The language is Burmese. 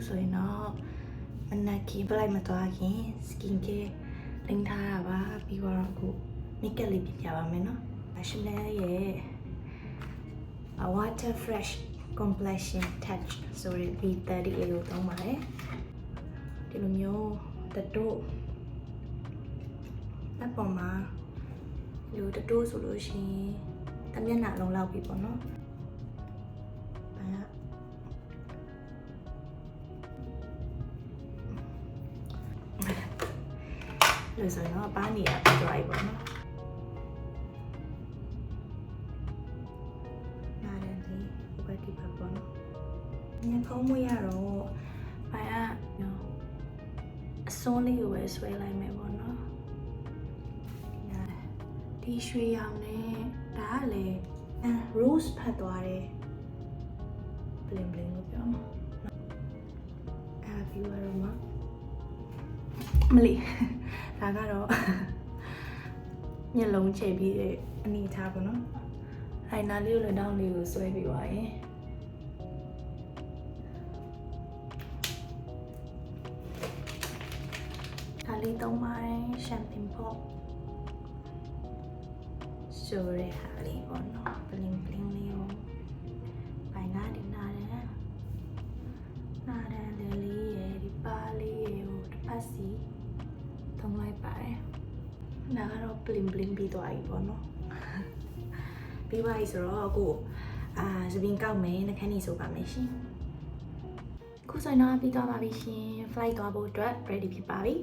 ဆိုရင်တော့မနက်ခင်းပလိုက်မသွားခင် skin care လင်းထားတာပါပြီးတော့အခု makeup လေးပြင်ပြပါမယ်နော် Chanel ရဲ့ water fresh complexion touch ဆိုရယ် V30 လို့သုံးပါတယ်ဒီလိုမျိုးတတိုးလက်ပေါ်မှာဒီလိုတတိုးဆိုလို့ရှိရင်တမျက်နှာလုံးလောက်ပြီပေါ့နော်လို့ဆိုတော့ပါနေရပြီးတော့ပေါ့နော်နားတယ်ဒီဘက်ဒီဘက်ပေါ့နော်ညဖုံးမွေးရတော့ဘာရနော်အစွန်းလေးကိုပဲဆွဲလိုက်မယ်ပေါ့နော်ဒီရွှေရောင်နဲ့ဒါကလေrose ဖတ်သွားတယ် bling bling လို့ပြောမှာပြီးတော့မလီဒါကတော့မျက်လုံးချိန်ပြီးအနေထားပေါ့နော်အိုင်နာလေးကိုလည်းတောင်းလေးကိုဆွဲပြီးသွားရင်ဒါလေးသုံးပါတယ်ရှမ်ပင်ပေါ့ဆိုရဟာလေးပေါ့နော် bling bling လေးကိုပိုင်နာဒီနာတယ်လေးရဲ့ဒီပါလေးကိုတစ်ပတ်စီသုံးလိုက်ပါတယ်ဒါကတော့ bling bling ပြီးသွားပြီပေါ့နော်ပြီးပါပြီဆိုတော့အခုသပင်ကောက်မယ်နှခမ်းနေဆိုပါမယ်ရှင်ခုဆိုရင်တော့ပြီးသွားပါပြီရှင် flight သွားဖို့အတွက် ready ဖြစ်ပါပြီ